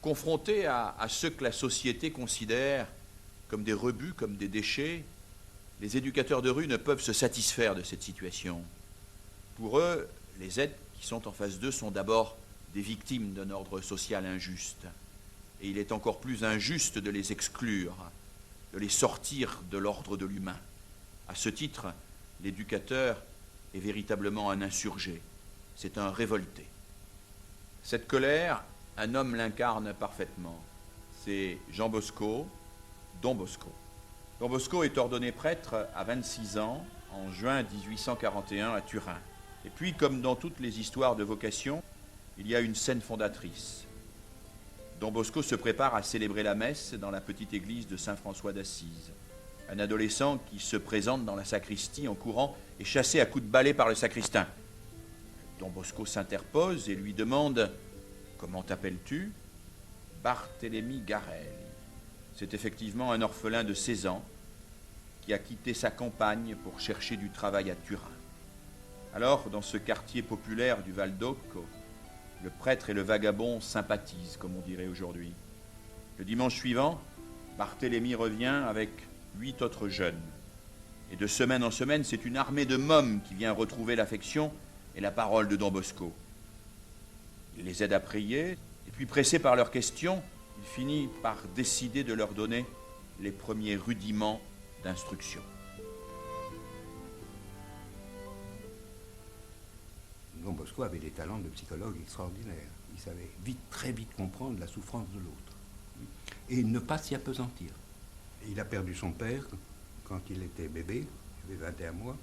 Confrontés à ceux que la société considère comme des rebuts, comme des déchets, les éducateurs de rue ne peuvent se satisfaire de cette situation. Pour eux, les êtres qui sont en face d'eux sont d'abord des victimes d'un ordre social injuste. Et il est encore plus injuste de les exclure, de les sortir de l'ordre de l'humain. À ce titre, l'éducateur est véritablement un insurgé, c'est un révolté. Cette colère, un homme l'incarne parfaitement. C'est Jean Bosco, Don Bosco. Don Bosco est ordonné prêtre à 26 ans, en juin 1841 à Turin. Et puis, comme dans toutes les histoires de vocation, il y a une scène fondatrice. Don Bosco se prépare à célébrer la messe dans la petite église de Saint-François d'Assise. Un adolescent qui se présente dans la sacristie en courant est chassé à coups de balai par le sacristain. Don Bosco s'interpose et lui demande « Comment t'appelles-tu » ? « Barthélemy Garel. » C'est effectivement un orphelin de 16 ans qui a quitté sa campagne pour chercher du travail à Turin. Alors, dans ce quartier populaire du Val d'Occo, le prêtre et le vagabond sympathisent, comme on dirait aujourd'hui. Le dimanche suivant, Barthélemy revient avec 8 autres jeunes. Et de semaine en semaine, c'est une armée de mômes qui vient retrouver l'affection et la parole de Don Bosco. Il les aide à prier, et puis pressé par leurs questions, il finit par décider de leur donner les premiers rudiments d'instruction. Don Bosco avait des talents de psychologue extraordinaires. Il savait très vite comprendre la souffrance de l'autre et ne pas s'y appesantir. Il a perdu son père quand il était bébé, il avait 21 mois,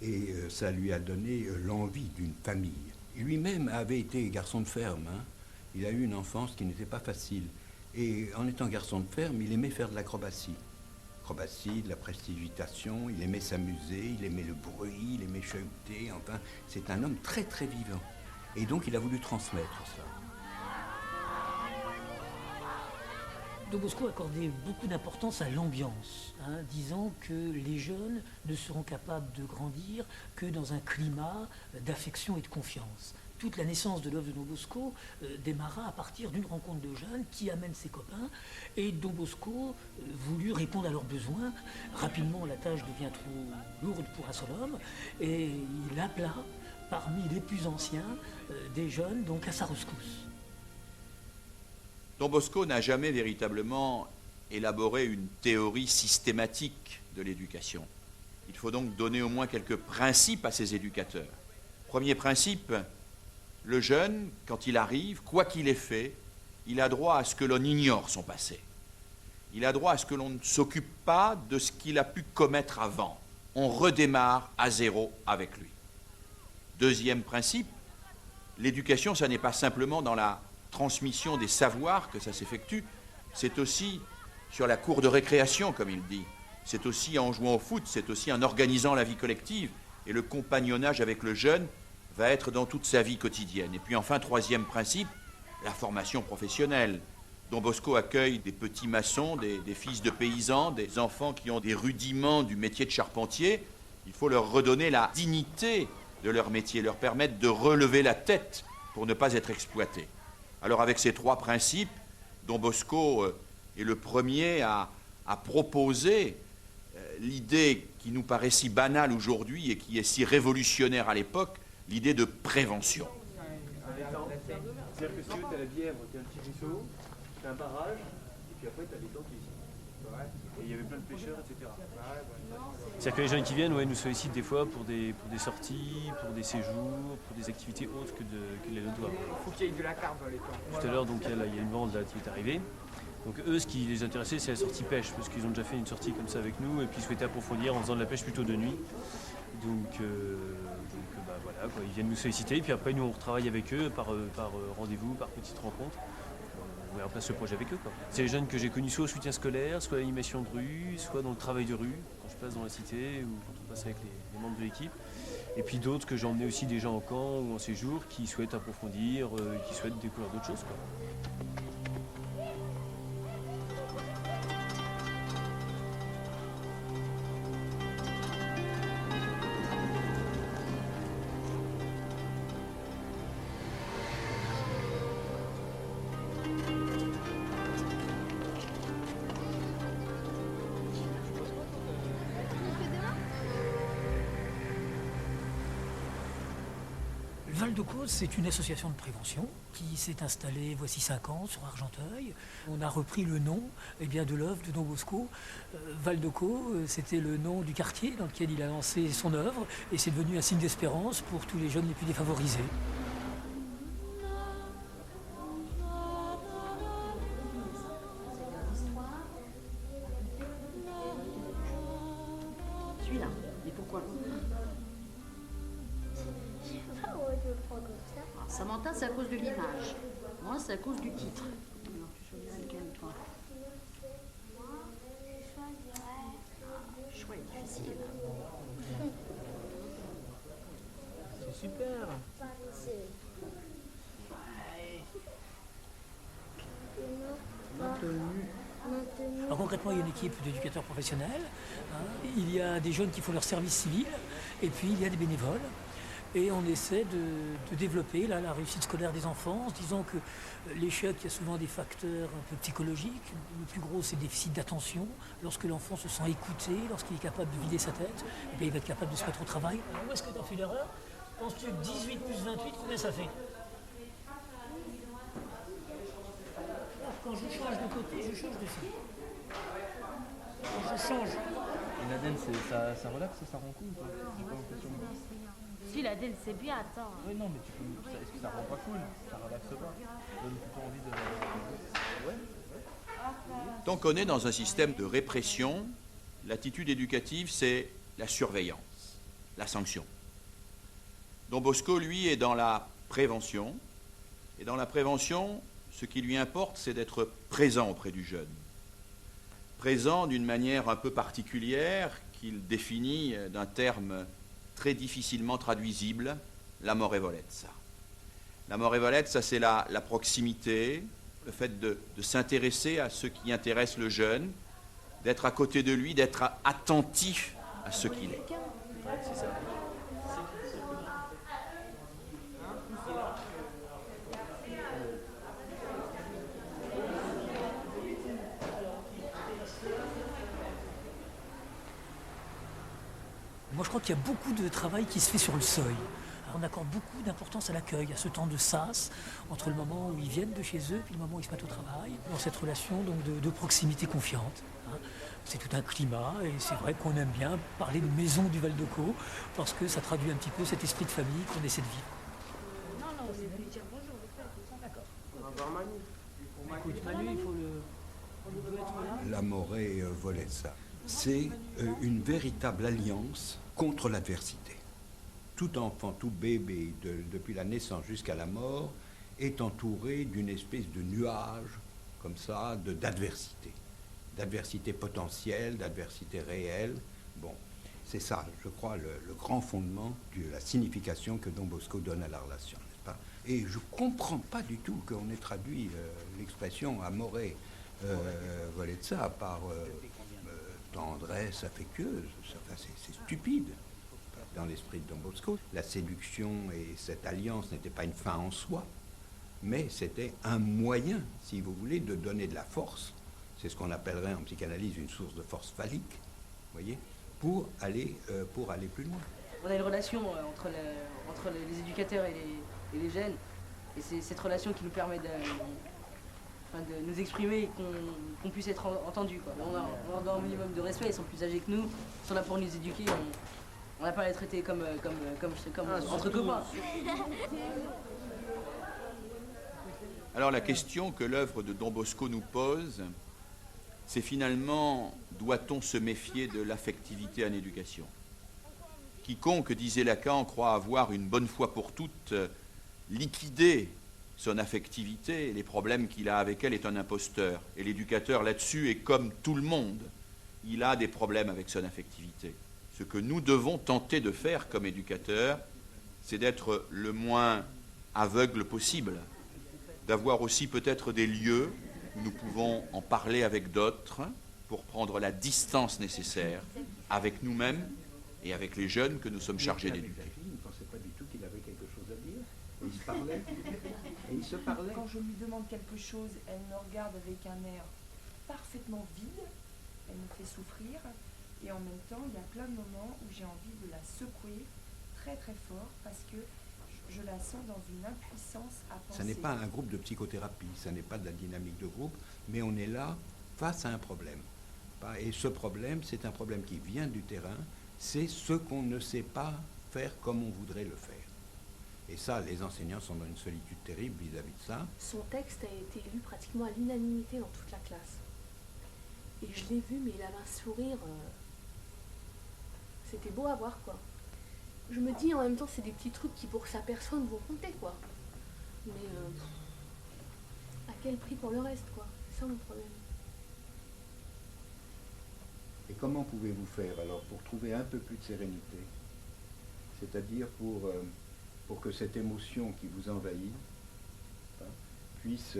et ça lui a donné l'envie d'une famille. Lui-même avait été garçon de ferme. Il a eu une enfance qui n'était pas facile. Et en étant garçon de ferme, il aimait faire de l'acrobatie. De la prestidigitation, il aimait s'amuser, il aimait le bruit, il aimait chahuter, enfin, c'est un homme très très vivant. Et donc il a voulu transmettre cela. Don Bosco accordait beaucoup d'importance à l'ambiance, disant que les jeunes ne seront capables de grandir que dans un climat d'affection et de confiance. Toute la naissance de l'œuvre de Don Bosco démarra à partir d'une rencontre de jeunes qui amènent ses copains, et Don Bosco voulut répondre à leurs besoins. Rapidement, la tâche devient trop lourde pour un seul homme, et il appela parmi les plus anciens des jeunes donc à sa rescousse. Don Bosco n'a jamais véritablement élaboré une théorie systématique de l'éducation. Il faut donc donner au moins quelques principes à ses éducateurs. Premier principe, le jeune, quand il arrive, quoi qu'il ait fait, il a droit à ce que l'on ignore son passé. Il a droit à ce que l'on ne s'occupe pas de ce qu'il a pu commettre avant. On redémarre à zéro avec lui. Deuxième principe, l'éducation, ça n'est pas simplement dans la transmission des savoirs que ça s'effectue, c'est aussi sur la cour de récréation, comme il dit. C'est aussi en jouant au foot, c'est aussi en organisant la vie collective. Et le compagnonnage avec le jeune va être dans toute sa vie quotidienne. Et puis enfin, troisième principe, la formation professionnelle. Don Bosco accueille des petits maçons, des fils de paysans, des enfants qui ont des rudiments du métier de charpentier. Il faut leur redonner la dignité de leur métier, leur permettre de relever la tête pour ne pas être exploités. Alors avec ces trois principes, Don Bosco est le premier à proposer l'idée qui nous paraît si banale aujourd'hui et qui est si révolutionnaire à l'époque, l'idée de prévention. C'est-à-dire que si tu veux, tu as la Bièvre, tu as un petit ruisseau, tu as un barrage, et puis après tu as des tanks ici. Et il y avait plein de pêcheurs, etc. C'est-à-dire que les jeunes qui viennent nous sollicitent des fois pour des sorties, pour des séjours, pour des activités autres que les devoirs. Il faut qu'il y ait de la carpe dans les temps. Tout à l'heure, donc, il y a une vente là qui est arrivée. Donc eux, ce qui les intéressait, c'est la sortie pêche, parce qu'ils ont déjà fait une sortie comme ça avec nous, et puis ils souhaitaient approfondir en faisant de la pêche plutôt de nuit. Donc voilà, quoi. Ils viennent nous solliciter, et puis après nous on retravaille avec eux par rendez-vous, par petite rencontre. On met en place ce projet avec eux, quoi. C'est les jeunes que j'ai connus soit au soutien scolaire, soit à l'animation de rue, soit dans le travail de rue, quand je passe dans la cité, ou quand on passe avec les membres de l'équipe. Et puis d'autres que j'ai emmenés aussi déjà en camp ou en séjour, qui souhaitent approfondir, qui souhaitent découvrir d'autres choses, quoi. Val de Causse, c'est une association de prévention qui s'est installée voici 5 ans sur Argenteuil. On a repris le nom de l'œuvre de Don Bosco. Val de Causse, c'était le nom du quartier dans lequel il a lancé son œuvre et c'est devenu un signe d'espérance pour tous les jeunes les plus défavorisés. Celui-là. Et pourquoi? Samantha, c'est à cause de l'image. Moi, c'est à cause du titre. Alors, tu choisirais lequel, toi? Moi, je choisirais. Le choix est difficile. C'est super. Alors concrètement, il y a une équipe d'éducateurs professionnels. Il y a des jeunes qui font leur service civil et puis il y a des bénévoles. Et on essaie de développer la réussite scolaire des enfants en se disant que l'échec, il y a souvent des facteurs un peu psychologiques. Le plus gros, c'est le déficit d'attention. Lorsque l'enfant se sent écouté, lorsqu'il est capable de vider sa tête, il va être capable de se mettre au travail. Où est-ce que tu as fait l'erreur? Penses-tu que 18 plus 28, combien ça fait? Quand je change de côté, je change de fil. Quand je change. Et la danse, ça relaxe, ça rend cool ou pas? J'ai pas l'impression. Si la danse c'est bien, attends. Oui, non, mais est-ce que ça rend pas cool? Ça relaxe pas? Ça donne plutôt envie de. Ouais. Donc on est dans un système de répression. L'attitude éducative, c'est la surveillance, la sanction. Don Bosco, lui, est dans la prévention. Et dans la prévention, ce qui lui importe, c'est d'être présent auprès du jeune. Présent d'une manière un peu particulière qu'il définit d'un terme très difficilement traduisible, l'amorevolezza. L'amorevolezza, c'est la proximité, le fait de s'intéresser à ce qui intéresse le jeune, d'être à côté de lui, d'être attentif à ce qu'il est. C'est ça. Moi, je crois qu'il y a beaucoup de travail qui se fait sur le seuil. Alors, on accorde beaucoup d'importance à l'accueil, à ce temps de sas, entre le moment où ils viennent de chez eux et le moment où ils se mettent au travail, dans cette relation donc, de proximité confiante. C'est tout un climat et c'est vrai qu'on aime bien parler de maison du Val-de-Caux parce que ça traduit un petit peu cet esprit de famille qu'on essaie de vivre. Non, non, c'est lui dire bonjour. D'accord. On va voir Manu. Écoute, Manu, il doit être là. L'amorevolezza, c'est une véritable alliance contre l'adversité. Tout enfant, tout bébé, depuis la naissance jusqu'à la mort, est entouré d'une espèce de nuage, comme ça, d'adversité. D'adversité potentielle, d'adversité réelle. Bon, c'est ça, je crois, le grand fondement de la signification que Don Bosco donne à la relation, n'est-ce pas? Et je ne comprends pas du tout qu'on ait traduit l'expression amorevolezza par tendresse affectueuse. Enfin, c'est stupide dans l'esprit de Don Bosco. La séduction et cette alliance n'étaient pas une fin en soi, mais c'était un moyen, si vous voulez, de donner de la force. C'est ce qu'on appellerait en psychanalyse une source de force phallique, voyez, pour aller plus loin. On a une relation entre les éducateurs et les jeunes, et c'est cette relation qui nous permet de nous exprimer et qu'on puisse être entendus. On a un minimum de respect, ils sont plus âgés que nous, ils sont là pour nous éduquer, on n'a pas à les traiter comme entre copains. Alors la question que l'œuvre de Don Bosco nous pose, c'est finalement, doit-on se méfier de l'affectivité en éducation? Quiconque, disait Lacan, croit avoir une bonne fois pour toutes liquidé son affectivité et les problèmes qu'il a avec elle est un imposteur. Et l'éducateur là-dessus est comme tout le monde. Il a des problèmes avec son affectivité. Ce que nous devons tenter de faire comme éducateurs, c'est d'être le moins aveugle possible, d'avoir aussi peut-être des lieux où nous pouvons en parler avec d'autres pour prendre la distance nécessaire avec nous-mêmes et avec les jeunes que nous sommes chargés d'éduquer. Il ne pensait pas du tout qu'il avait quelque chose à dire. Et il se parlait. Et il se parlait. Quand je lui demande quelque chose, elle me regarde avec un air parfaitement vide. Elle me fait souffrir. Et en même temps, il y a plein de moments où j'ai envie de la secouer très très fort parce que je la sens dans une impuissance à penser. Ça n'est pas un groupe de psychothérapie, ça n'est pas de la dynamique de groupe, mais on est là face à un problème. Et ce problème, c'est un problème qui vient du terrain, c'est ce qu'on ne sait pas faire comme on voudrait le faire. Et ça, les enseignants sont dans une solitude terrible vis-à-vis de ça. Son texte a été lu pratiquement à l'unanimité dans toute la classe. Et je l'ai vu, mais il avait un sourire. C'était beau à voir, quoi. Je me dis, en même temps, c'est des petits trucs qui, pour sa personne, vont compter, quoi. Mais à quel prix pour le reste, quoi? C'est ça mon problème. Et comment pouvez-vous faire, alors, pour trouver un peu plus de sérénité? C'est-à-dire pour que cette émotion qui vous envahit puisse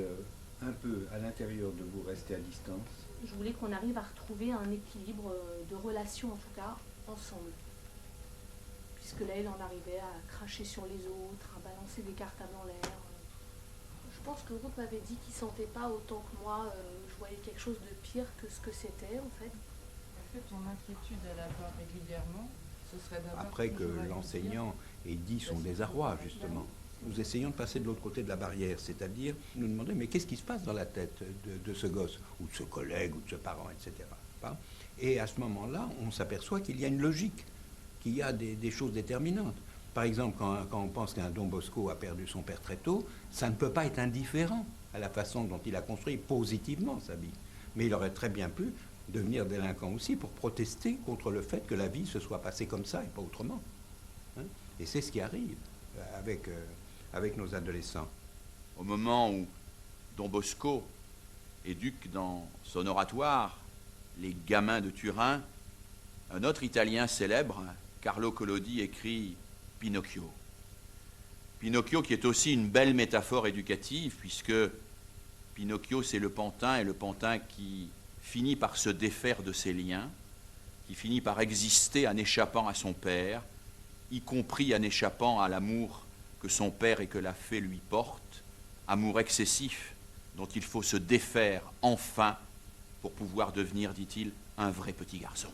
un peu, à l'intérieur de vous, rester à distance? Je voulais qu'on arrive à retrouver un équilibre de relation, en tout cas, ensemble. Puisque là, elle en arrivait à cracher sur les autres, à balancer des cartables en l'air. Je pense que Ruth m'avait dit qu'il ne sentait pas autant que moi. Je voyais quelque chose de pire que ce que c'était, en fait. En fait, ton inquiétude à la voir régulièrement, ce serait d'avoir... Après que l'enseignant ait dit son désarroi, justement, nous essayons de passer de l'autre côté de la barrière, c'est-à-dire nous demander, mais qu'est-ce qui se passe dans la tête de ce gosse, ou de ce collègue, ou de ce parent, etc. Et à ce moment-là, on s'aperçoit qu'il y a une logique, qu'il y a des choses déterminantes. Par exemple, quand on pense qu'un Don Bosco a perdu son père très tôt, ça ne peut pas être indifférent à la façon dont il a construit positivement sa vie. Mais il aurait très bien pu devenir délinquant aussi pour protester contre le fait que la vie se soit passée comme ça et pas autrement. Et c'est ce qui arrive avec nos adolescents. Au moment où Don Bosco éduque dans son oratoire les gamins de Turin, un autre Italien célèbre, Carlo Collodi, écrit Pinocchio. Pinocchio qui est aussi une belle métaphore éducative, puisque Pinocchio c'est le pantin, et le pantin qui finit par se défaire de ses liens, qui finit par exister en échappant à son père, y compris en échappant à l'amour que son père et que la fée lui portent, amour excessif dont il faut se défaire enfin pour pouvoir devenir, dit-il, un vrai petit garçon.